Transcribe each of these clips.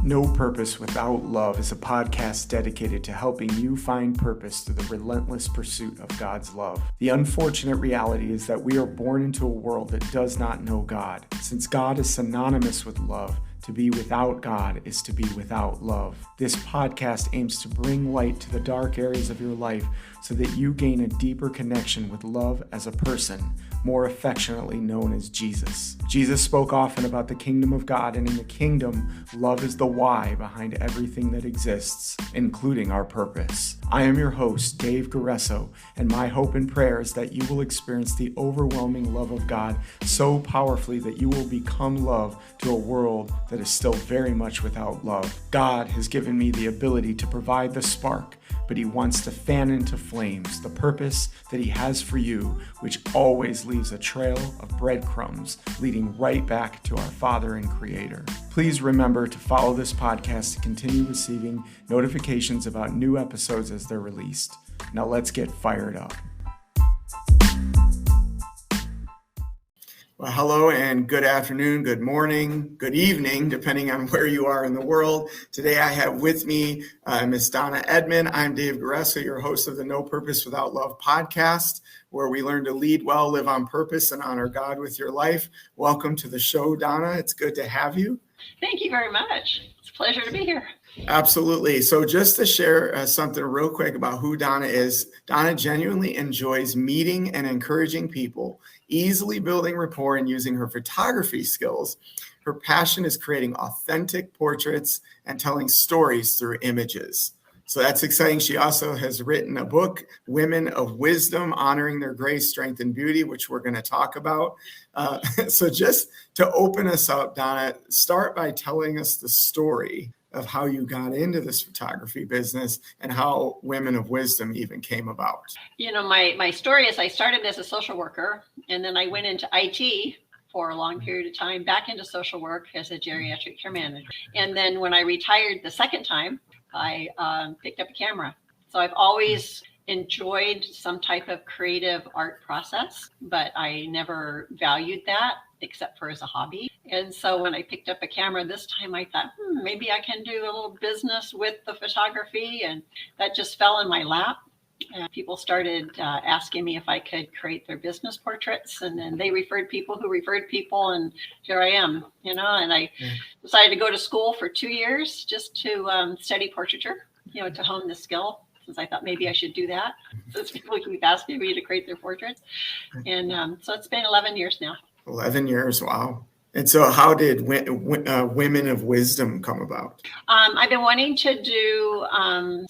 No Purpose Without Love is a podcast dedicated to helping you find purpose through the relentless pursuit of God's love. The unfortunate reality is that we are born into a world that does not know God. Since God is synonymous with love, to be without God is to be without love. This podcast aims to bring light to the dark areas of your life so that you gain a deeper connection with love as a person, more affectionately known as Jesus. Jesus spoke often about the kingdom of God, and in the kingdom, love is the why behind everything that exists, including our purpose. I am your host, Dave Guerreso, and my hope and prayer is that you will experience the overwhelming love of God so powerfully that you will become love to a world that is still very much without love. God has given me the ability to provide the spark, but He wants to fan into flames the purpose that He has for you, which always leaves a trail of breadcrumbs leading right back to our Father and Creator. Please remember to follow this podcast to continue receiving notifications about new episodes as they're released. Now let's get fired up. Well, hello and good afternoon, good morning, good evening, depending on where you are in the world. Today I have with me Miss Donna Edman. I'm David Guerreso, your host of the No Purpose Without Love podcast, where we learn to lead well, live on purpose, and honor God with your life. Welcome to the show, Donna. It's good to have you. Thank you very much. It's a pleasure to be here. Absolutely. So just to share something real quick about who Donna is, Donna genuinely enjoys meeting and encouraging people, easily building rapport and using her photography skills. Her passion is creating authentic portraits and telling stories through images. So that's exciting. She also has written a book, Women of Wisdom, Honoring Their Grace, Strength, and Beauty, which we're going to talk about. So just to open us up, Donna, start by telling us the story of how you got into this photography business and how Women of Wisdom even came about. You know, my story is I started as a social worker, and then I went into IT for a long period of time, back into social work as a geriatric care manager. And then when I retired the second time, I picked up a camera. So I've always enjoyed some type of creative art process, but I never valued that except for as a hobby. And so when I picked up a camera this time, I thought, maybe I can do a little business with the photography. And that just fell in my lap. And people started asking me if I could create their business portraits. And then they referred people who referred people. And here I am, and I decided to go to school for 2 years just to study portraiture, to hone the skill, since I thought maybe I should do that. Since people keep asking me to create their portraits. And so it's been 11 years now. 11 years, wow. And so how did Women of Wisdom come about? I've been wanting to do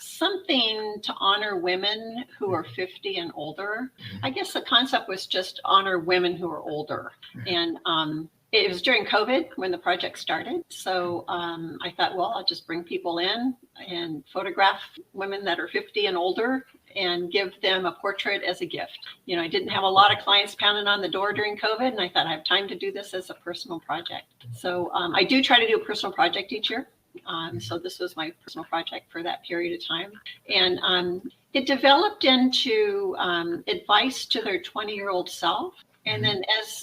something to honor women who are 50 and older. I guess the concept was just honor women who are older. And it was during COVID when the project started. So I thought, well, I'll just bring people in and photograph women that are 50 and older and give them a portrait as a gift. I didn't have a lot of clients pounding on the door during COVID, and I thought I have time to do this as a personal project. So I do try to do a personal project each year. So this was my personal project for that period of time. And it developed into advice to their 20-year-old self. And then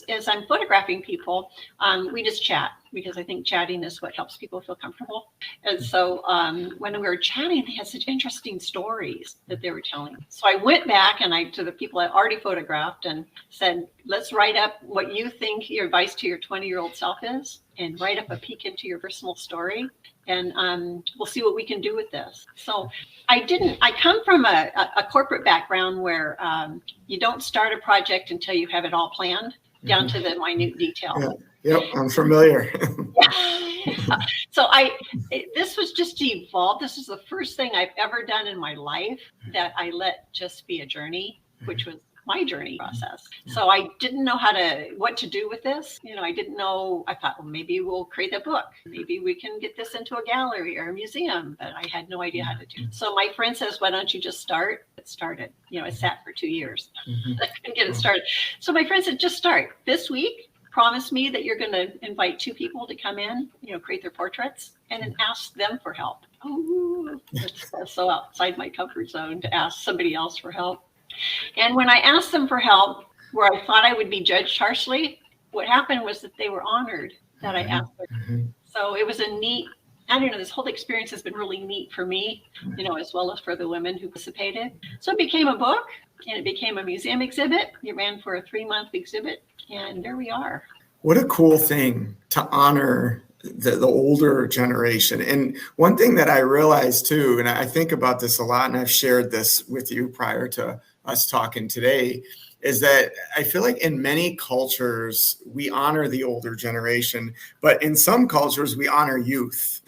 as I'm photographing people, we just chat, because I think chatting is what helps people feel comfortable. And so when we were chatting, they had such interesting stories that they were telling. So I went back and to the people I already photographed and said, let's write up what you think your advice to your 20-year-old self is, and write up a peek into your personal story. And we'll see what we can do with this. So I come from a corporate background where you don't start a project until you have it all planned down to the minute detail. Yeah. Yep, I'm familiar. Yeah. So this was just to evolve. This is the first thing I've ever done in my life that I let just be a journey, which was my journey process. So I didn't know what to do with this. I didn't know. I thought, well, maybe we'll create a book. Maybe we can get this into a gallery or a museum, but I had no idea how to do it. So my friend says, why don't you just start? It started. It sat for 2 years. I couldn't get it started. So my friend said, just start this week. Promise me that you're going to invite 2 people to come in, create their portraits, and then ask them for help. Oh, that's so outside my comfort zone to ask somebody else for help. And when I asked them for help, where I thought I would be judged harshly, what happened was that they were honored that I asked them. So it was a neat I don't know, this whole experience has been really neat for me, as well as for the women who participated. So it became a book, and it became a museum exhibit. It ran for a 3-month exhibit, and there we are. What a cool thing to honor the older generation. And one thing that I realized too, and I think about this a lot, and I've shared this with you prior to us talking today, is that I feel like in many cultures, we honor the older generation, but in some cultures, we honor youth.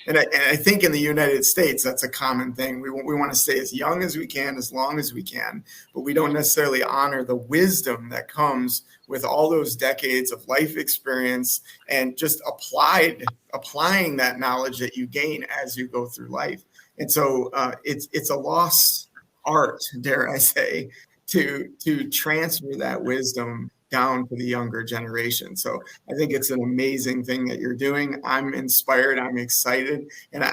And I think in the United States, that's a common thing. We want to stay as young as we can, as long as we can, but we don't necessarily honor the wisdom that comes with all those decades of life experience and just applying that knowledge that you gain as you go through life. And so it's a lost art, dare I say, to transfer that wisdom down to the younger generation. So I think it's an amazing thing that you're doing. I'm inspired. I'm excited. And I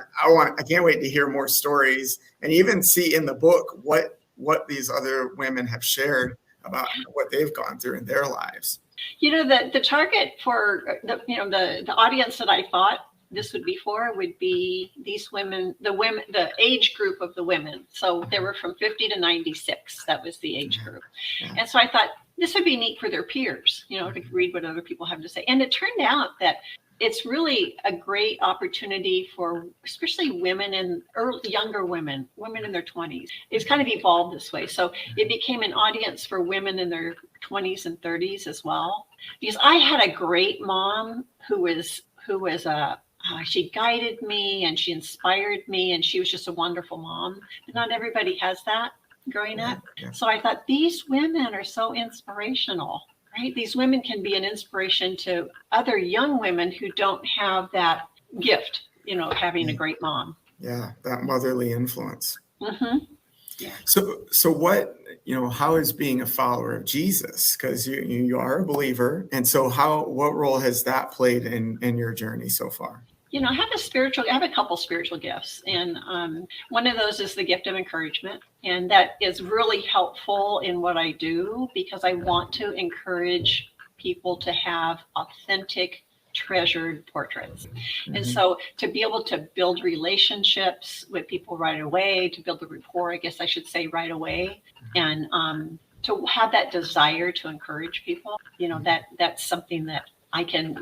can't wait to hear more stories and even see in the book what these other women have shared about what they've gone through in their lives. The target for the audience that I thought this would be for would be these women, the age group of the women. So they were from 50 to 96. That was the age group. And so I thought this would be neat for their peers, to read what other people have to say. And it turned out that it's really a great opportunity for especially women and younger women in their 20s. It's kind of evolved this way. So it became an audience for women in their 20s and 30s as well. Because I had a great mom who was she guided me and she inspired me, and she was just a wonderful mom. But not everybody has that growing up. Yeah. So I thought these women are so inspirational, right? These women can be an inspiration to other young women who don't have that gift, of having a great mom. Yeah, that motherly influence. Mm-hmm. Yeah. So what, how is being a follower of Jesus? Because you are a believer. And so what role has that played in your journey so far? I have a couple spiritual gifts. And one of those is the gift of encouragement. And that is really helpful in what I do because I want to encourage people to have authentic, treasured portraits. Mm-hmm. And so to be able to build relationships with people right away, to build a rapport, I guess I should say right away, and to have that desire to encourage people, that's something that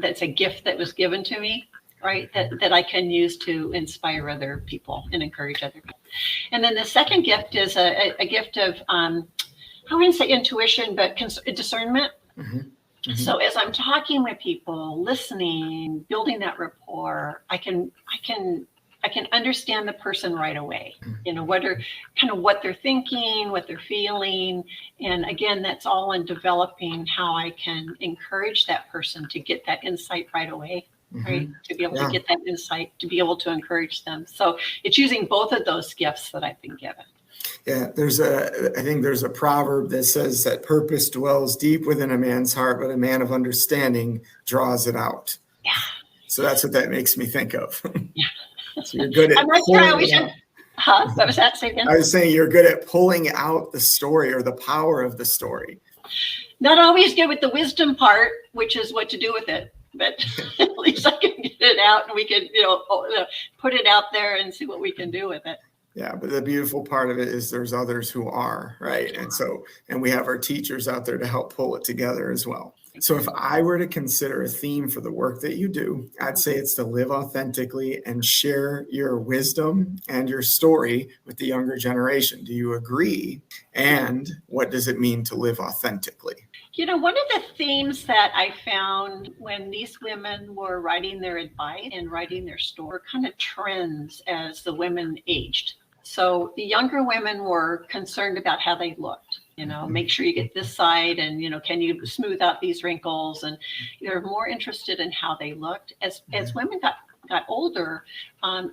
that's a gift that was given to me, right? That I can use to inspire other people and encourage other people. And then the second gift is a gift of, I wouldn't say intuition, but discernment. Mm-hmm. Mm-hmm. So as I'm talking with people, listening, building that rapport, I can understand the person right away. What they're thinking, what they're feeling. And again, that's all in developing how I can encourage that person to get that insight right away, right? Mm-hmm. To be able to get that insight, to be able to encourage them. So it's using both of those gifts that I've been given. Yeah, I think there's a proverb that says that purpose dwells deep within a man's heart, but a man of understanding draws it out. Yeah. So that's what that makes me think of. Yeah. So you're good at I'm not sure I always have, What was that? Say again? I was saying you're good at pulling out the story or the power of the story. Not always good with the wisdom part, which is what to do with it. But at least I can get it out and we can, put it out there and see what we can do with it. Yeah, but the beautiful part of it is there's others who are, right? And we have our teachers out there to help pull it together as well. So if I were to consider a theme for the work that you do, I'd say it's to live authentically and share your wisdom and your story with the younger generation. Do you agree? And what does it mean to live authentically? One of the themes that I found when these women were writing their advice and writing their story, kind of trends as the women aged. So the younger women were concerned about how they looked, make sure you get this side and, can you smooth out these wrinkles? And they're more interested in how they looked. As women got older,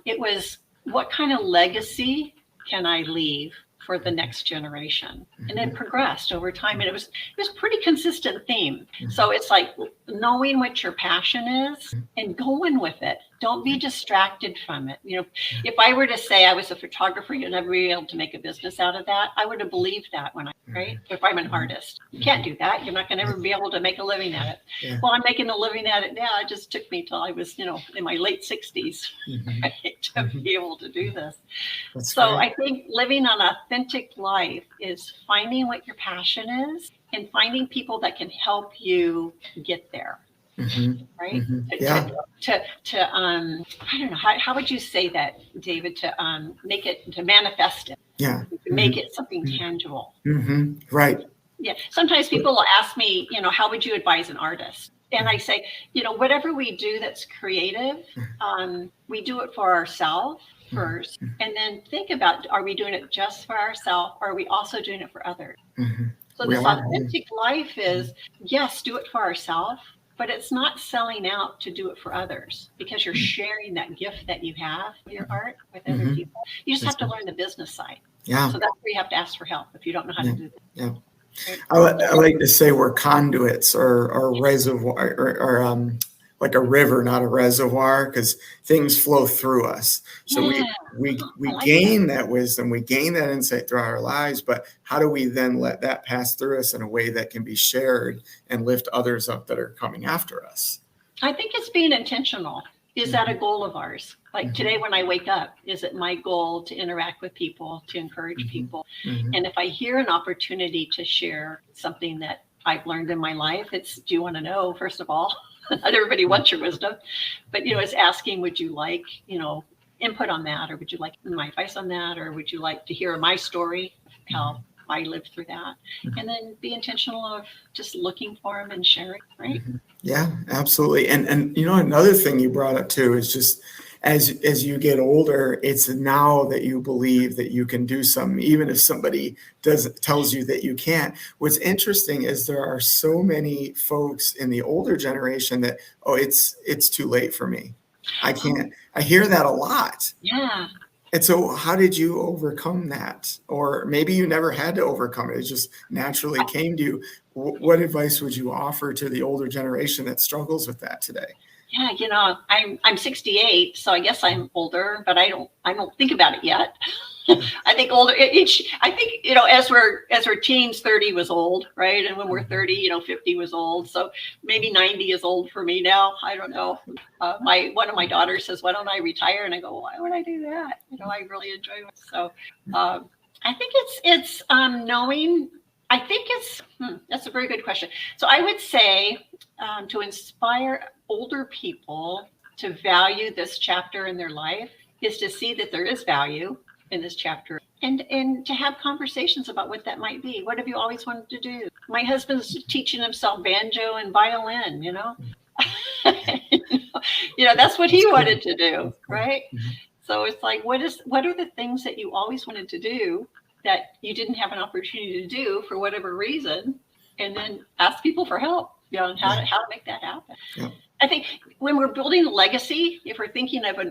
it was what kind of legacy can I leave for the next generation? And it progressed over time, and it was pretty consistent theme. So it's like knowing what your passion is and going with it, Don't be distracted from it. If I were to say I was a photographer, you'd never be able to make a business out of that. I would have believed that right? If I'm an artist, you can't do that. You're not going to ever be able to make a living at it. Yeah. Well, I'm making a living at it now. It just took me till I was, in my late 60s right, to be able to do this. That's So great. I think living an authentic life is finding what your passion is and finding people that can help you get there. Right? Yeah. I don't know, how would you say that, David, to make it, to manifest it, Yeah. to make it something tangible. Right. Yeah. Sometimes people will ask me, how would you advise an artist? And I say, whatever we do that's creative, we do it for ourselves first, and then think about, are we doing it just for ourselves, or are we also doing it for others? So this authentic life is, yes, do it for ourselves, but it's not selling out to do it for others, because you're sharing that gift that you have, your art, with other people. You just have to learn the business side. Yeah. So that's where you have to ask for help if you don't know how to do that. Yeah. I like to say we're conduits or reservoir or like a river, not a reservoir, because things flow through us. So we gain that wisdom, we gain that insight throughout our lives, but how do we then let that pass through us in a way that can be shared and lift others up that are coming after us? I think it's being intentional. Is that a goal of ours? Like today when I wake up, is it my goal to interact with people, to encourage people? And if I hear an opportunity to share something that I've learned in my life, it's, do you want to know, first of all? Not everybody wants your wisdom, but it's asking, would you like, input on that, or would you like my advice on that, or would you like to hear my story, how I lived through that? And then be intentional of just looking for them and sharing, right? Yeah, absolutely. And another thing you brought up too is just as you get older, it's now that you believe that you can do something, even if somebody tells you that you can't. What's interesting is there are so many folks in the older generation that, it's too late for me. I can't. I hear that a lot. Yeah. And so how did you overcome that? Or maybe you never had to overcome it. It just naturally came to you. What advice would you offer to the older generation that struggles with that today? Yeah, I'm 68, so I guess I'm older, but I don't think about it yet. I think older. I think as we're teens, 30 was old, right? And when we're 30, 50 was old. So maybe 90 is old for me now. I don't know. One of my daughters says, "Why don't I retire?" And I go, "Why would I do that? I really enjoy it." So I think it's knowing. I think that's a very good question. So I would say to inspire older people to value this chapter in their life is to see that there is value in this chapter, and to have conversations about what that might be. What have you always wanted to do? My husband's teaching himself banjo and violin, that's what he wanted to do, right? So it's like, what are the things that you always wanted to do that you didn't have an opportunity to do for whatever reason, and then ask people for help, on how to make that happen. Yeah. I think when we're building a legacy, if we're thinking 50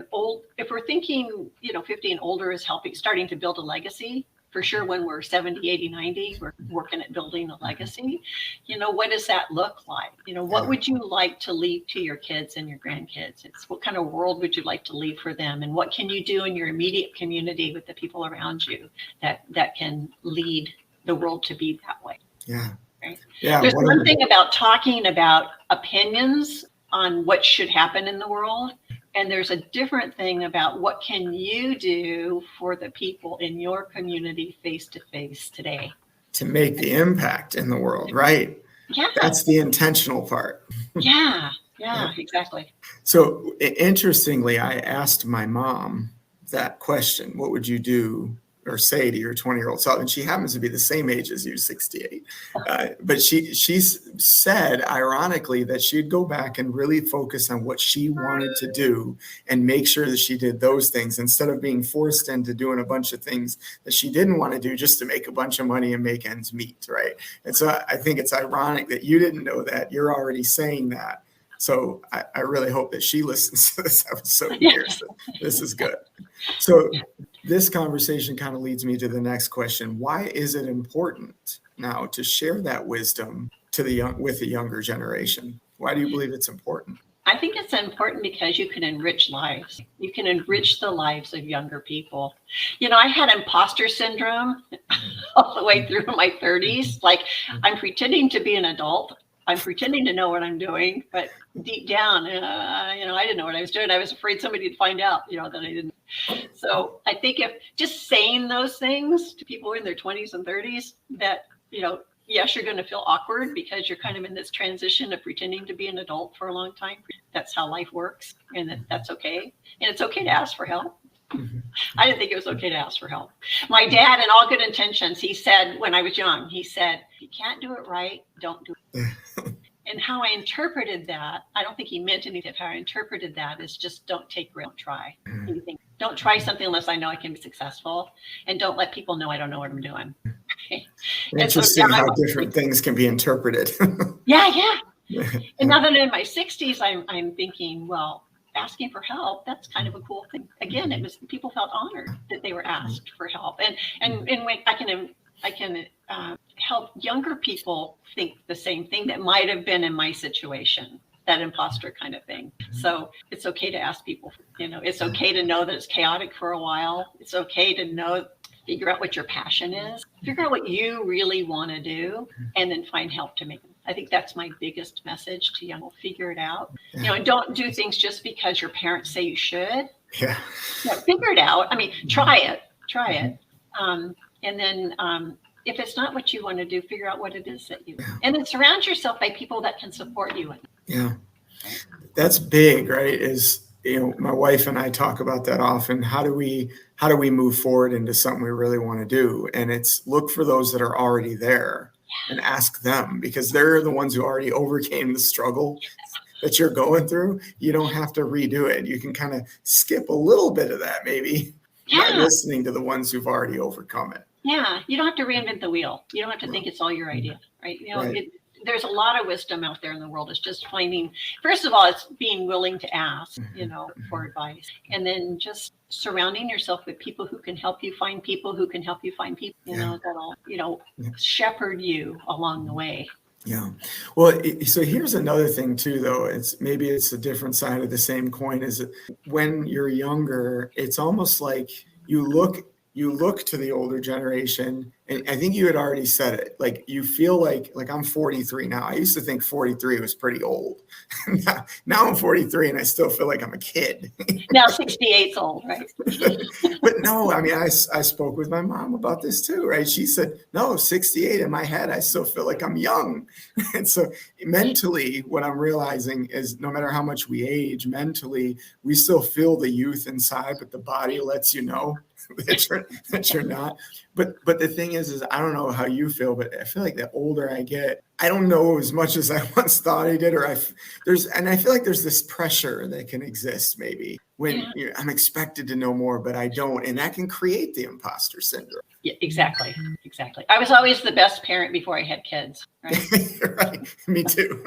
and older is starting to build a legacy, for sure when we're 70, 80, 90, we're working at building a legacy. What does that look like? What would you like to leave to your kids and your grandkids? It's what kind of world would you like to leave for them? And what can you do in your immediate community with the people around you that can lead the world to be that way? Yeah. Right? Yeah. There's one thing about talking about opinions on what should happen in the world. And there's a different thing about what can you do for the people in your community face to face today. To make the impact in the world, right? Yeah. That's the intentional part. Yeah, exactly. So interestingly, I asked my mom that question, what would you do or say to your 20-year-old self? And she happens to be the same age as you, 68. But she said, ironically, that she'd go back and really focus on what she wanted to do and make sure that she did those things instead of being forced into doing a bunch of things that she didn't want to do just to make a bunch of money and make ends meet, right? And so I think it's ironic that you didn't know that. You're already saying that. So I really hope that she listens to this episode and hears that this is good. So this conversation kind of leads me to the next question. Why is it important now to share that wisdom with the younger generation? Why do you believe it's important? I I think it's important because you can enrich lives. You can enrich the lives of younger people. I had imposter syndrome all the way through my 30s. Like, I'm pretending to be an adult. I'm pretending to know what I'm doing, but deep down, I didn't know what I was doing. I was afraid somebody would find out, that I didn't. So I think if just saying those things to people in their 20s and 30s, that, yes, you're going to feel awkward because you're kind of in this transition of pretending to be an adult for a long time. That's how life works, and that's okay. And it's okay to ask for help. I didn't think it was okay to ask for help. My dad, in all good intentions, he said when I was young, he said, if you can't do it right, don't do it. And how I interpreted that, I don't think he meant anything. How I interpreted that is just don't take risks, don't try anything. Don't try something unless I know I can be successful. And don't let people know I don't know what I'm doing. Interesting how different things can be interpreted. Yeah. And now that I'm in my 60s, I'm thinking, well, asking for help, that's kind of a cool thing. Again, it was people felt honored that they were asked for help. And when I can help younger people think the same thing that might have been in my situation, that imposter kind of thing. So it's okay to ask people, it's okay to know that it's chaotic for a while. It's okay to figure out what your passion is, figure out what you really want to do, and then find help to make it. I think that's my biggest message to young people. Figure it out. And don't do things just because your parents say you should. Yeah. Figure it out. I mean, try it. And then if it's not what you want to do, figure out what it is that you do. And then surround yourself by people that can support you. Yeah. That's big, right? My wife and I talk about that often. How do we move forward into something we really want to do? And it's look for those that are already there and ask them, because they're the ones who already overcame the struggle that you're going through. You don't have to redo it. You can kind of skip a little bit of that maybe by listening to the ones who've already overcome it. Yeah. You don't have to reinvent the wheel. You don't have to think it's all your idea, right? There's a lot of wisdom out there in the world. It's just finding, first of all, it's being willing to ask, for advice. And then just surrounding yourself with people who can help you find people who can help you find people, that'll, shepherd you along the way. Yeah. Well, so here's another thing too, though. It's a different side of the same coin. Is that when you're younger, it's almost like you look to the older generation, and I think you had already said it, like you feel like I'm 43 now. I used to think 43 was pretty old. Now I'm 43 and I still feel like I'm a kid. Now 68's old, right? But no, I mean, I spoke with my mom about this too, right? She said, no, 68 in my head, I still feel like I'm young. And so mentally, what I'm realizing is no matter how much we age, mentally, we still feel the youth inside, but the body lets you know that you're not. But the thing is I don't know how you feel, but I feel like the older I get, I don't know as much as I once thought I did, I feel like there's this pressure that can exist maybe when I'm expected to know more, but I don't, and that can create the imposter syndrome. Yeah, exactly. I was always the best parent before I had kids, right? Right. Me too.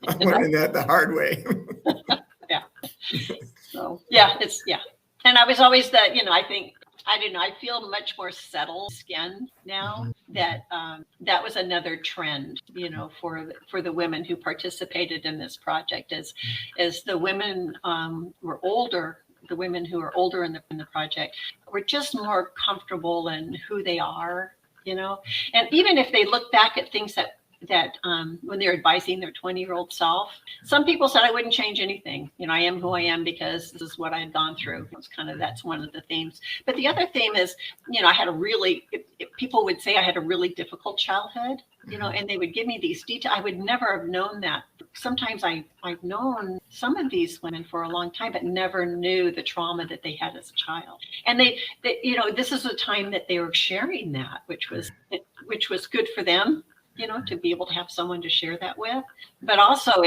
I'm learning that the hard way. Yeah. So and I was always I feel much more settled skin now. That was another trend, for the women who participated in this project as the women were older. The women who are older in the project were just more comfortable in who they are, and even if they look back at things that when they're advising their 20-year-old self, some people said I wouldn't change anything. I am who I am because this is what I had gone through. That's one of the themes. But the other theme is, I had people would say I had a really difficult childhood, and they would give me these details. I would never have known that. Sometimes I've known some of these women for a long time, but never knew the trauma that they had as a child. And they this is a time that they were sharing that, which was good for them. To be able to have someone to share that with, but also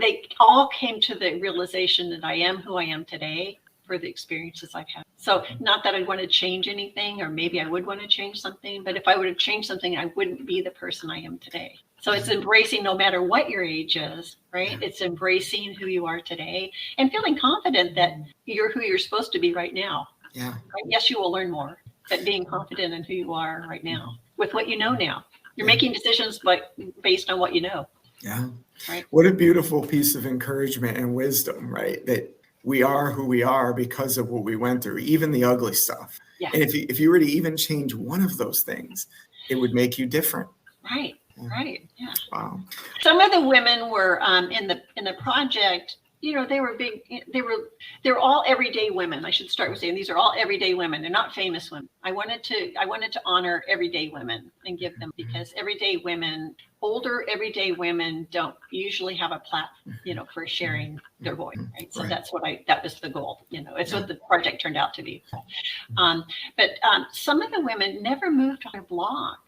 they all came to the realization that I am who I am today for the experiences I've had. So not that I want to change anything, or maybe I would want to change something, but if I would have changed something, I wouldn't be the person I am today. So it's embracing no matter what your age is, right? It's embracing who you are today and feeling confident that you're who you're supposed to be right now. Yeah. Right? Yes, you will learn more, but being confident in who you are right now with what you know now. You're making decisions based on what you know. Yeah. Right. What a beautiful piece of encouragement and wisdom, right? That we are who we are because of what we went through, even the ugly stuff. Yeah. And if you were to even change one of those things, it would make you different. Right. Right. Yeah. Wow. Some of the women were in the project. They were big. They were all everyday women. I should start with saying these are all everyday women. They're not famous women. I wanted to honor everyday women and give them, because everyday women, older everyday women, don't usually have a platform, for sharing their voice. Right. So that was the goal. It's what the project turned out to be. But some of the women never moved on their block.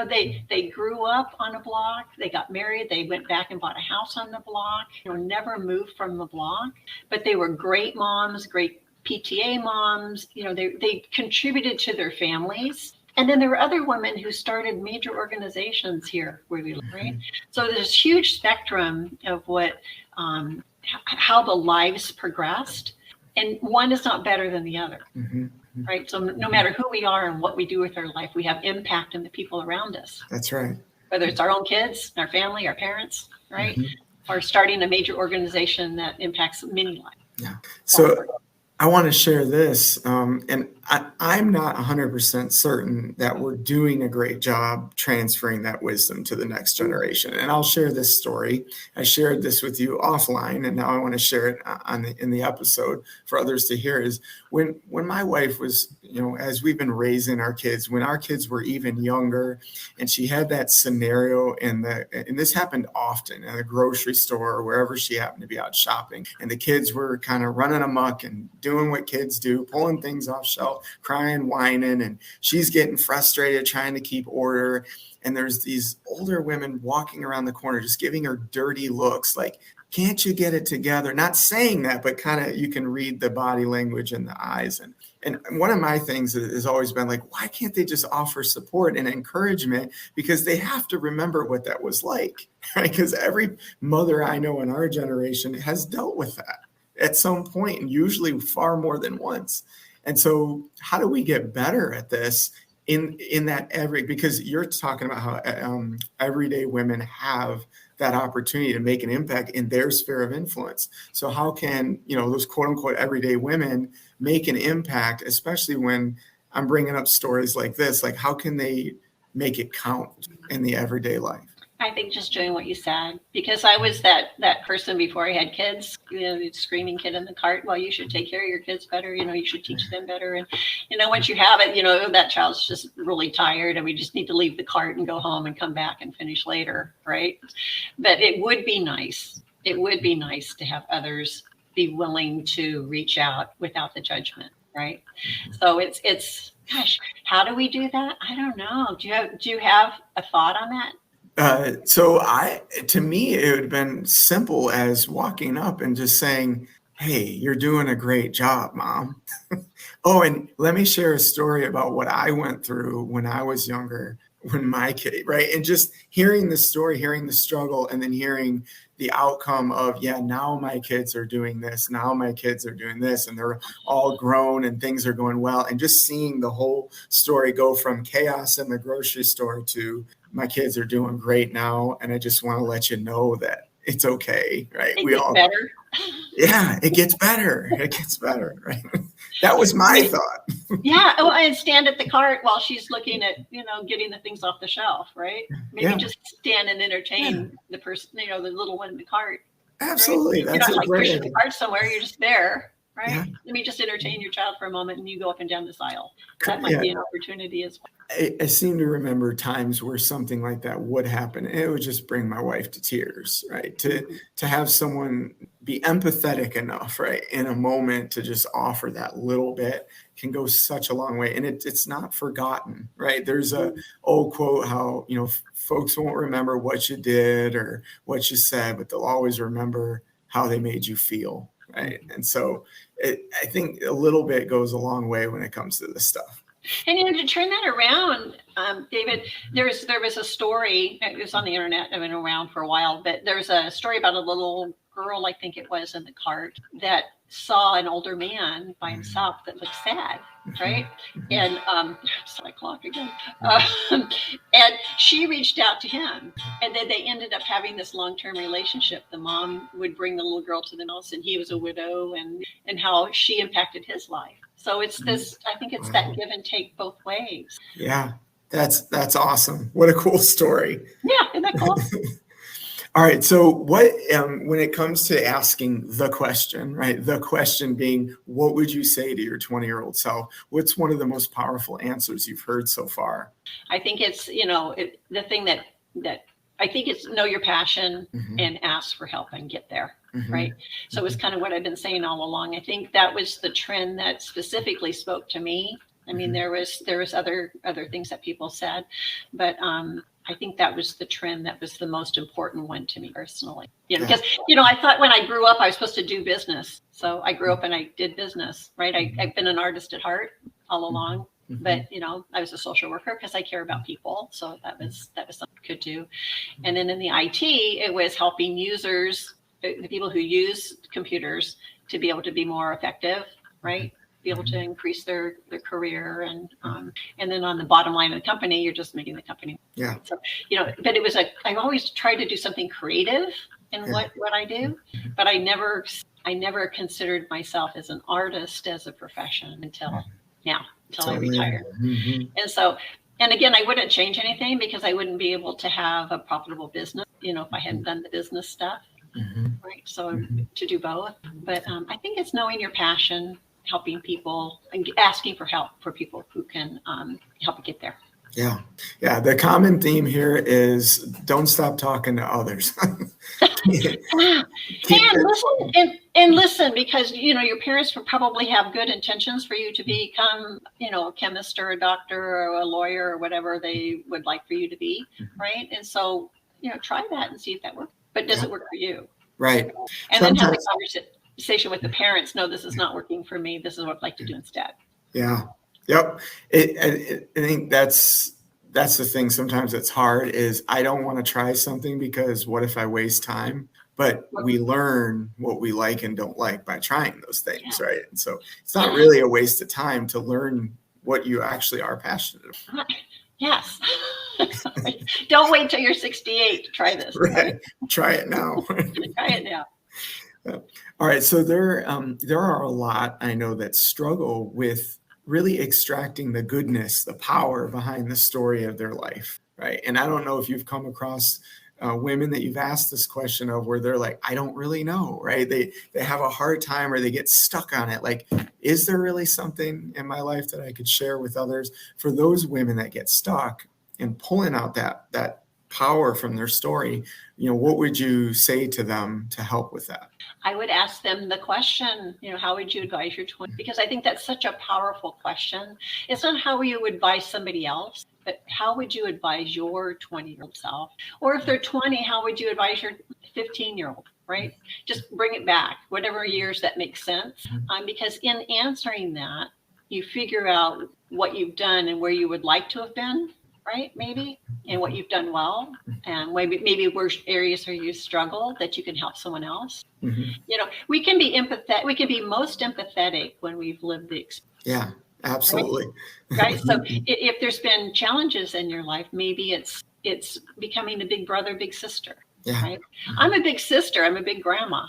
They grew up on a block, they got married, they went back and bought a house on the block, never moved from the block, but they were great moms, great PTA moms. They contributed to their families. And then there were other women who started major organizations here where we live, right? So there's a huge spectrum of how the lives progressed, and one is not better than the other. Right. So no matter who we are and what we do with our life, we have impact on the people around us. That's right. Whether it's our own kids, our family, our parents, right? Or starting a major organization that impacts many lives. Yeah. So I want to share this, and I'm not 100% certain that we're doing a great job transferring that wisdom to the next generation. And I'll share this story. I shared this with you offline, and now I want to share it in the episode for others to hear. Is when my wife was, as we've been raising our kids, when our kids were even younger, and she had that scenario and this happened often in a grocery store or wherever she happened to be out shopping, and the kids were kind of running amok and doing what kids do, pulling things off shelf, crying, whining, and she's getting frustrated trying to keep order. And there's these older women walking around the corner just giving her dirty looks like, can't you get it together? Not saying that, but kind of you can read the body language in the eyes. And one of my things has always been like, why can't they just offer support and encouragement? Because they have to remember what that was like, right? Because every mother I know in our generation has dealt with that at some point, and usually far more than once. And so how do we get better at this in that because you're talking about how everyday women have that opportunity to make an impact in their sphere of influence. So how can, those quote unquote everyday women make an impact, especially when I'm bringing up stories like this? Like, how can they make it count in the everyday life? I think just doing what you said, because I was that person before I had kids, the screaming kid in the cart. Well, you should take care of your kids better. You should teach them better. And, once you have it, that child's just really tired and we just need to leave the cart and go home and come back and finish later. Right. But it would be nice. It would be nice to have others be willing to reach out without the judgment. Right. So it's gosh, how do we do that? I don't know. Do you have a thought on that? To me, it would have been simple as walking up and just saying, hey, you're doing a great job, Mom. Oh, and let me share a story about what I went through when I was younger, when my kid, right? And just hearing the story, hearing the struggle, and then hearing the outcome of, now my kids are doing this, now my kids are doing this, and they're all grown and things are going well. And just seeing the whole story go from chaos in the grocery store to my kids are doing great now. And I just want to let you know that it's okay, right? It gets better. Yeah, it gets better. It gets better, right? That was my thought. Yeah. Oh, and stand at the cart while she's looking at, getting the things off the shelf, right? Maybe just stand and entertain the person, the little one in the cart. Absolutely. Right? That's You're not pushing the idea. cart somewhere. You're just there, right? Yeah. Let me just entertain your child for a moment and you go up and down this aisle. That might be an opportunity as well. I seem to remember times where something like that would happen, and it would just bring my wife to tears, right? To have someone be empathetic enough, right, in a moment to just offer that little bit can go such a long way. And it's not forgotten, right? There's a old quote, how, folks won't remember what you did or what you said, but they'll always remember how they made you feel, right? And so I think a little bit goes a long way when it comes to this stuff. And to turn that around, David, there was a story. It was on the internet. I've been around for a while, but there's a story about a little girl, I think it was, in the cart that saw an older man by himself that looked sad, right? And it's my clock again. And she reached out to him, and then they ended up having this long-term relationship. The mom would bring the little girl to the house, and he was a widow, and how she impacted his life. So it's this, I think it's that give and take both ways. Yeah, that's awesome. What a cool story. Yeah, isn't that cool? All right. So what, when it comes to asking the question, right? The question being, what would you say to your 20-year-old self? What's one of the most powerful answers you've heard so far? I think it's, the thing that I think it's know your passion and ask for help and get there. Right. So it was kind of what I've been saying all along. I think that was the trend that specifically spoke to me. I mean, there was other things that people said, but, I think that was the trend that was the most important one to me personally. Because, I thought when I grew up, I was supposed to do business. So I grew up and I did business, right? I've been an artist at heart all along, but, I was a social worker because I care about people. So that was something I could do. And then in the IT, it was helping users, the people who use computers, to be able to be more effective, right? Be able to increase their career, and then on the bottom line of the company, you're just making the company. Yeah. So but it was I always tried to do something creative in what I do, but I never considered myself as an artist as a profession until I retired. And so, and again, I wouldn't change anything because I wouldn't be able to have a profitable business, if I hadn't done the business stuff. Right. So to do both, but I think it's knowing your passion, helping people, and asking for help for people who can help you get there. Yeah. The common theme here is don't stop talking to others. And listen, because your parents would probably have good intentions for you to become, a chemist or a doctor or a lawyer or whatever they would like for you to be, right? And so try that and see if that works. But does it work for you? Right. And then have a conversation with the parents. No, this is not working for me. This is what I'd like to do instead. Yeah. Yep. I think that's the thing. Sometimes it's hard is I don't want to try something because what if I waste time? But we learn what we like and don't like by trying those things, right? And so it's not really a waste of time to learn what you actually are passionate about. Yes. Don't wait till you're 68 to try this. Right. Try it now. Try it now. All right. So there are a lot I know that struggle with really extracting the goodness, the power behind the story of their life, right? And I don't know if you've come across women that you've asked this question of where they're like, I don't really know, right? They have a hard time or they get stuck on it. Like, is there really something in my life that I could share with others? For those women that get stuck and pulling out that power from their story, what would you say to them to help with that? I would ask them the question, how would you advise your 20? Because I think that's such a powerful question. It's not how you would advise somebody else, but how would you advise your 20-year-old self? Or if they're 20, how would you advise your 15-year-old, right? Just bring it back, whatever years that makes sense. Because in answering that, you figure out what you've done and where you would like to have been, right? Maybe, and what you've done well, and maybe where areas where you struggle that you can help someone else. We can be empathetic. We can be most empathetic when we've lived the experience. Yeah, absolutely. Right. So if there's been challenges in your life, maybe it's becoming a big brother, big sister. Yeah. Right. I'm a big sister. I'm a big grandma.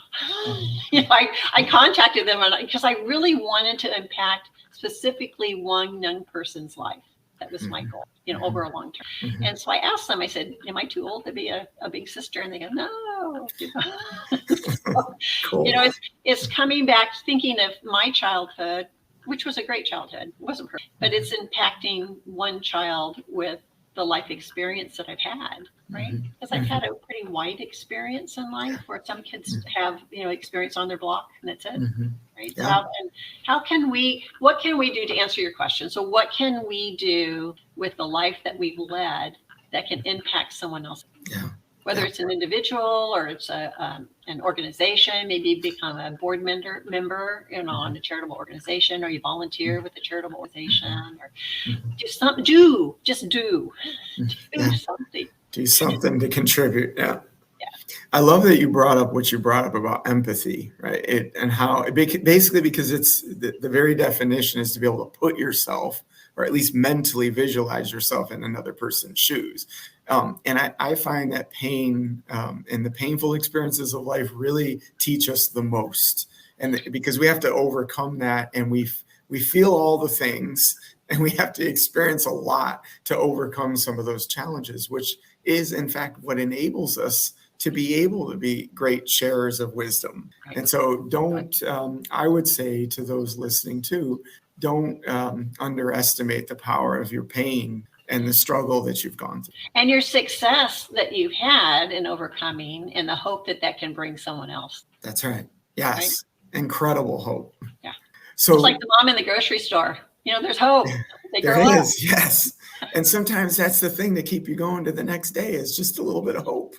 I contacted them because I really wanted to impact specifically one young person's life. That was my goal, over a long term. And so I asked them, I said, am I too old to be a big sister? And they go, no. Cool. It's coming back, thinking of my childhood, which was a great childhood. It wasn't perfect, but it's impacting one child with the life experience that I've had, right? Because I've had a pretty wide experience in life where some kids have, experience on their block and that's it, right? Yeah. So what can we do to answer your question? So what can we do with the life that we've led that can impact someone else? Yeah. Whether it's an individual or it's an organization, maybe you become a board member, on a charitable organization, or you volunteer with a charitable organization, or do something. Do something. Do something to contribute. Yeah. I love that you brought up what you brought up about empathy, right? And how basically, because it's the very definition is to be able to put yourself, or at least mentally visualize yourself in another person's shoes. And I find that pain and the painful experiences of life really teach us the most. And because we have to overcome that, and we feel all the things, and we have to experience a lot to overcome some of those challenges, which is in fact what enables us to be able to be great sharers of wisdom. And so don't, I would say to those listening too, don't underestimate the power of your pain and the struggle that you've gone through. And your success that you've had in overcoming, and the hope that that can bring someone else. That's right. Yes. Right? Incredible hope. Yeah. So it's like the mom in the grocery store. There's hope. There is, yes. And sometimes that's the thing to keep you going to the next day, is just a little bit of hope.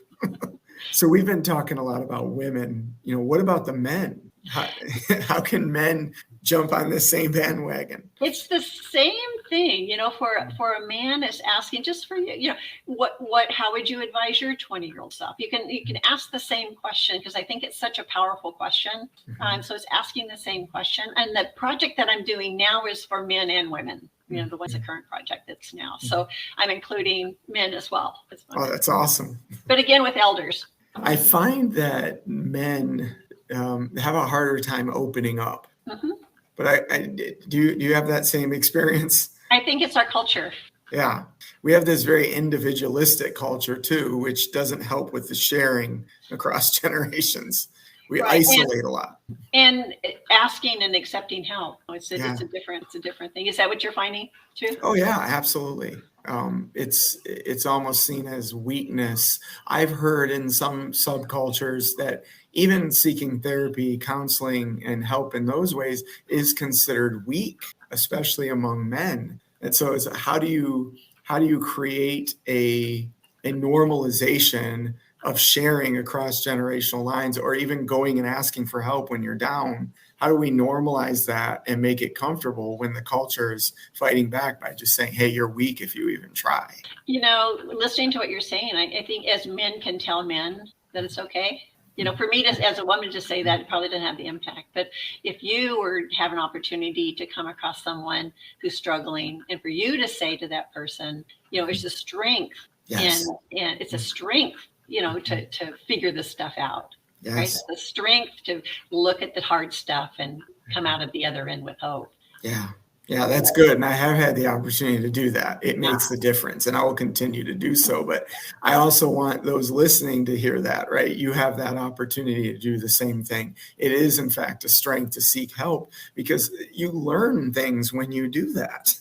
So we've been talking a lot about women. What about the men? How can men jump on the same bandwagon? It's the same thing, for a man is asking just for you, how would you advise your 20-year-old self? You can ask the same question, because I think it's such a powerful question. So it's asking the same question. And the project that I'm doing now is for men and women. The current project that's now. So I'm including men as well. Oh, that's awesome. But again, with elders. I find that men have a harder time opening up. Mm-hmm. But do you have that same experience? I think it's our culture. Yeah. We have this very individualistic culture too, which doesn't help with the sharing across generations. We isolate a lot. And asking and accepting help. It's a different thing. Is that what you're finding too? Oh yeah, absolutely. It's almost seen as weakness. I've heard in some subcultures that even seeking therapy, counseling, and help in those ways is considered weak, especially among men. And so it's how do you create a normalization of sharing across generational lines, or even going and asking for help when you're down? How do we normalize that and make it comfortable when the culture is fighting back by just saying, hey, you're weak if you even try? Listening to what you're saying, I think as men can tell men that it's okay. For me as a woman to say that, it probably doesn't have the impact. But if you have an opportunity to come across someone who's struggling, and for you to say to that person, it's a strength. Yes. And it's a strength, to figure this stuff out. Yes. Right? The strength to look at the hard stuff and come out of the other end with hope. Yeah. Yeah, that's good. And I have had the opportunity to do that. It makes the difference, and I will continue to do so. But I also want those listening to hear that, right? You have that opportunity to do the same thing. It is, in fact, a strength to seek help, because you learn things when you do that.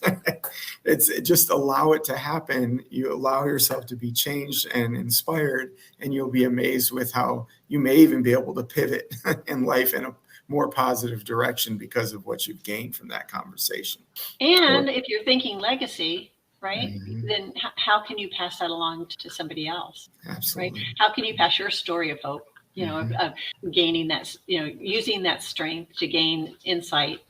Just allow it to happen. You allow yourself to be changed and inspired, and you'll be amazed with how you may even be able to pivot in life in a more positive direction because of what you've gained from that conversation. And if you're thinking legacy, right, then how can you pass that along to somebody else? Absolutely. Right? How can you pass your story of hope, of gaining that, using that strength to gain insight,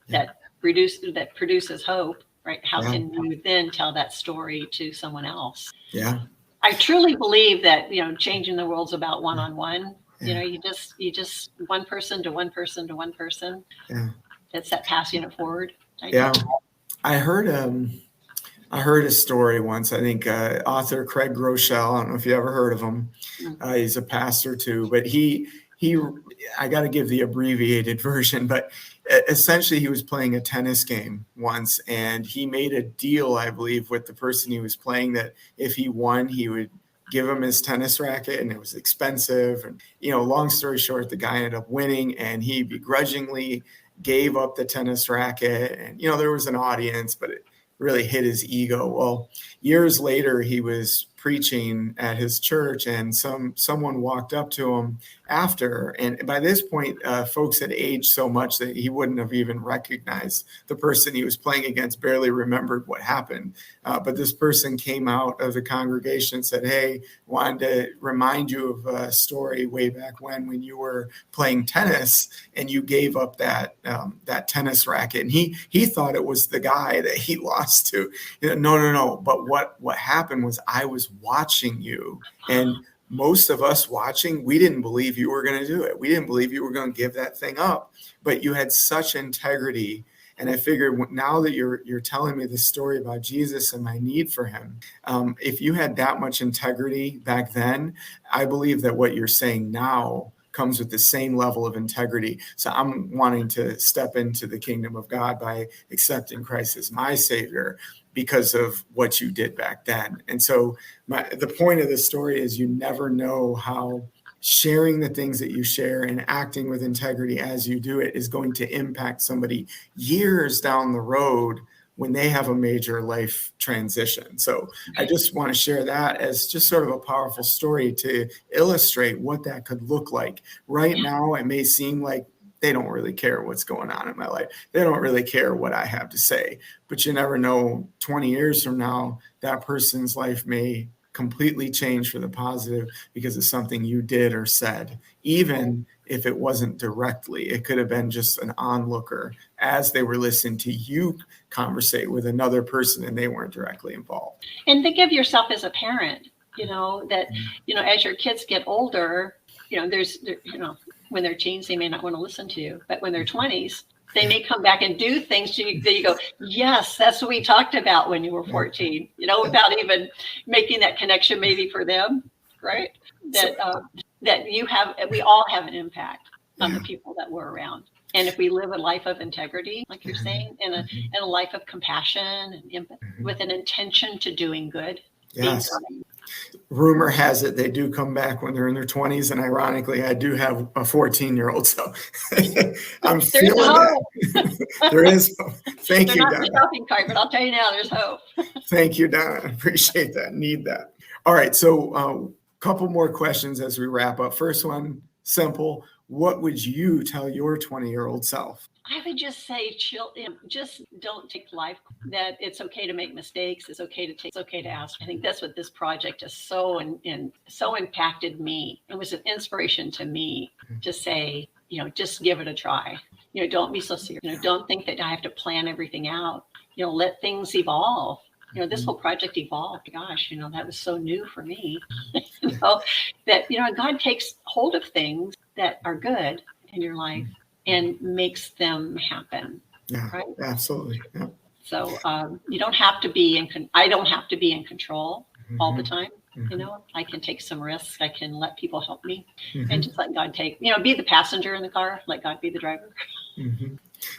that produces hope, right? How can you then tell that story to someone else? Yeah. I truly believe that, changing the world's about one-on-one. Yeah. You just one person to one person to one person. Yeah. It's that passing it forward. I heard a story once. I think author Craig Groeschel, I don't know if you ever heard of him. He's a pastor too, but I got to give the abbreviated version, but essentially he was playing a tennis game once, and he made a deal, I believe, with the person he was playing, that if he won, he would give him his tennis racket, and it was expensive. And, long story short, the guy ended up winning, and he begrudgingly gave up the tennis racket. And, there was an audience, but it really hit his ego. Well, years later, he was preaching at his church, and someone walked up to him after. And by this point, folks had aged so much that he wouldn't have even recognized the person he was playing against, barely remembered what happened. But this person came out of the congregation and said, hey, wanted to remind you of a story way back when you were playing tennis and you gave up that tennis racket. And he thought it was the guy that he lost to. No. But what happened was I was watching you, and most of us watching, we didn't believe you were going to do it. We didn't believe you were going to give that thing up, but you had such integrity. And I figured now that you're telling me this story about Jesus and my need for him, if you had that much integrity back then, I believe that what you're saying now comes with the same level of integrity. So I'm wanting to step into the kingdom of God by accepting Christ as my Savior because of what you did back then. And so the point of this story is you never know how sharing the things that you share and acting with integrity as you do it is going to impact somebody years down the road when they have a major life transition. So I just want to share that as just sort of a powerful story to illustrate what that could look like. Right now, it may seem like they don't really care what's going on in my life. They don't really care what I have to say, but you never know, 20 years from now, that person's life may completely change for the positive because of something you did or said, even if it wasn't directly. It could have been just an onlooker as they were listening to you conversate with another person and they weren't directly involved. And think of yourself as a parent, that, as your kids get older, when they're teens, they may not want to listen to you, but when they're 20s, they may come back and do things to you that you go, yes, that's what we talked about when you were 14, without even making that connection maybe for them, right? That we all have an impact on the people that we're around. And if we live a life of integrity, like you're saying, and a life of compassion and empathy with an intention to doing good. Yes. Rumor has it they do come back when they're in their 20s. And ironically, I do have a 14-year-old. So I'm feeling that. There is hope. Thank you, Donna. Not the shopping cart, but I'll tell you now, there's hope. Thank you, Donna. I appreciate that. Need that. All right. So a couple more questions as we wrap up. First one, simple. What would you tell your 20-year-old self? I would just say, just don't take life, that it's okay to make mistakes. It's okay to ask. I think that's what this project is so impacted me. It was an inspiration to me to say, just give it a try. Don't be so serious. Don't think that I have to plan everything out. Let things evolve. This whole project evolved. Gosh, that was so new for me. That, God takes hold of things that are good in your life and makes them happen. Yeah, right? Absolutely. Yeah. So you don't have to be I don't have to be in control all the time. I can take some risks. I can let people help me and just let God be the passenger in the car, let God be the driver.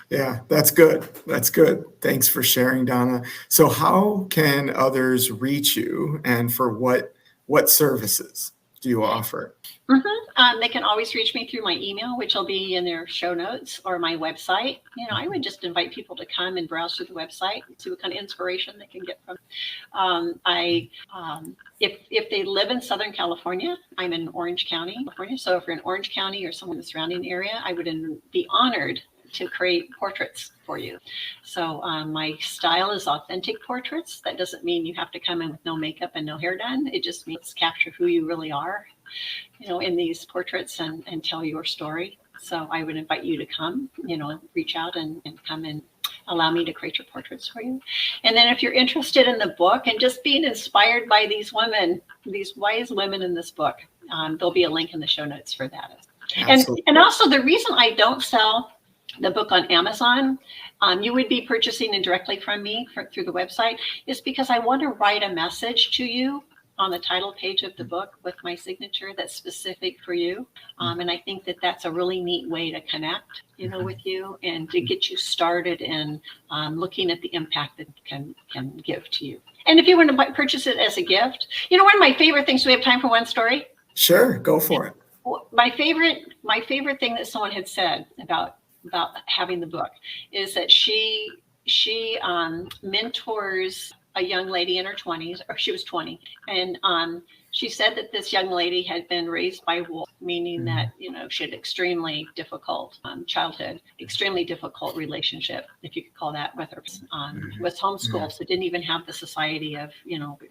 Yeah, that's good. That's good. Thanks for sharing, Donna. So how can others reach you, and for what services do you offer? They can always reach me through my email, which will be in their show notes, or my website. I would just invite people to come and browse through the website and see what kind of inspiration they can get from. If they live in Southern California, I'm in Orange County, California. So if you're in Orange County or somewhere in the surrounding area, I would be honored to create portraits for you. So my style is authentic portraits. That doesn't mean you have to come in with no makeup and no hair done. It just means capture who you really are, in these portraits and tell your story. So I would invite you to come, reach out and come and allow me to create your portraits for you. And then if you're interested in the book and just being inspired by these women, these wise women in this book, there'll be a link in the show notes for that. And also the reason I don't sell the book on Amazon, you would be purchasing it directly from me through the website, is because I want to write a message to you on the title page of the book with my signature that's specific for you. And I think that that's a really neat way to connect, with you and to get you started in looking at the impact that it can give to you. And if you want to purchase it as a gift, one of my favorite things, do we have time for one story? Sure, go for it. My favorite thing that someone had said about having the book is that she mentors a young lady in her 20s, or she was 20, and she said that this young lady had been raised by wolves, meaning that she had extremely difficult childhood, extremely difficult relationship, if you could call that, with her. Was homeschooled, so didn't even have the society of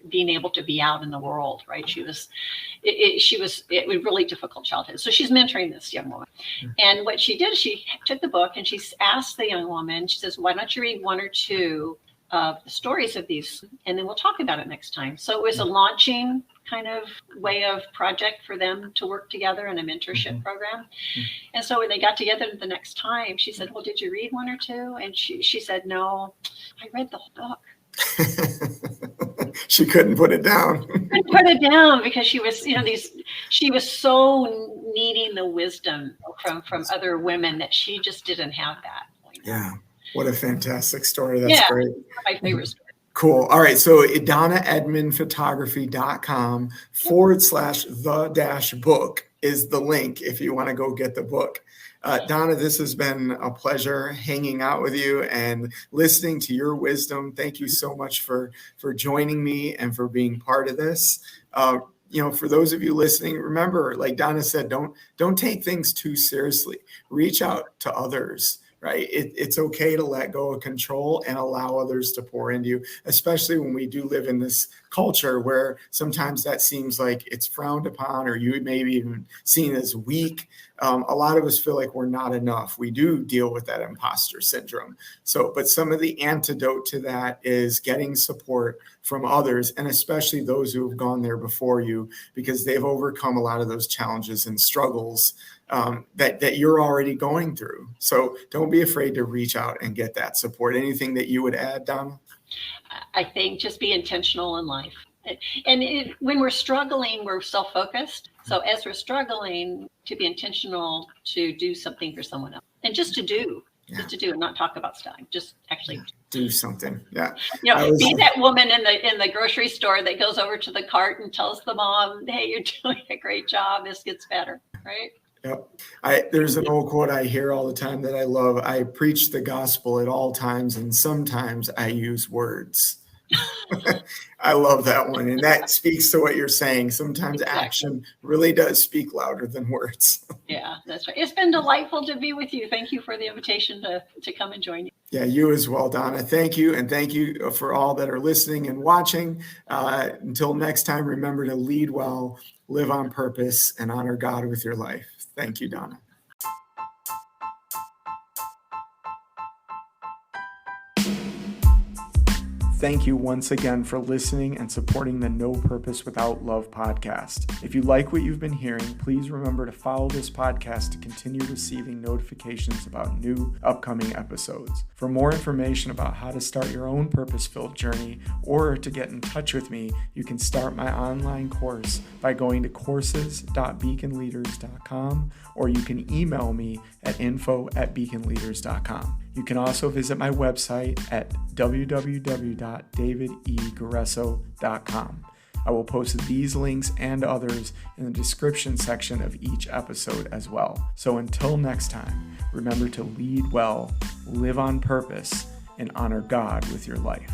being able to be out in the world. Right? It was a really difficult childhood. So she's mentoring this young woman, and what she did, she took the book and she asked the young woman. She says, "Why don't you read one or two of the stories of these, and then we'll talk about it next time. So it was a launching kind of way of project for them to work together in a mentorship program. And so when they got together the next time, she said, well, did you read one or two? And she said, no, I read the whole book. She couldn't put it down. Couldn't put it down because she was, she was so needing the wisdom from other women that she just didn't have that. Yeah. What a fantastic story. That's great. My favorite story. Cool. All right. So DonnaEdmanPhotography.com/the-book is the link if you want to go get the book. Donna, this has been a pleasure hanging out with you and listening to your wisdom. Thank you so much for joining me and for being part of this. For those of you listening, remember, like Donna said, don't take things too seriously. Reach out to others. Right. It's okay to let go of control and allow others to pour into you, especially when we do live in this culture where sometimes that seems like it's frowned upon or you may be even seen as weak. A lot of us feel like we're not enough. We do deal with that imposter syndrome. But some of the antidote to that is getting support from others, and especially those who have gone there before you, because they've overcome a lot of those challenges and struggles that you're already going through. So don't be afraid to reach out and get that support. Anything that you would add, Donna? I think just be intentional in life. And when we're struggling, we're self-focused. So as we're struggling, to be intentional to do something for someone else, and just to do and not talk about stuff. Just actually do something. Yeah. Be that woman in the grocery store that goes over to the cart and tells the mom, hey, you're doing a great job. This gets better. Right. Yep. There's an old quote I hear all the time that I love. I preach the gospel at all times, and sometimes I use words. I love that one. And that speaks to what you're saying. Sometimes action really does speak louder than words. Yeah, that's right. It's been delightful to be with you. Thank you for the invitation to come and join you. Yeah, you as well, Donna. Thank you. And thank you for all that are listening and watching. Until next time, remember to lead well, live on purpose, and honor God with your life. Thank you, Donna. Thank you once again for listening and supporting the No Purpose Without Love podcast. If you like what you've been hearing, please remember to follow this podcast to continue receiving notifications about new upcoming episodes. For more information about how to start your own purpose-filled journey or to get in touch with me, you can start my online course by going to courses.beaconleaders.com, or you can email me at info@beaconleaders.com. You can also visit my website at www.davideguerreso.com. I will post these links and others in the description section of each episode as well. So until next time, remember to lead well, live on purpose, and honor God with your life.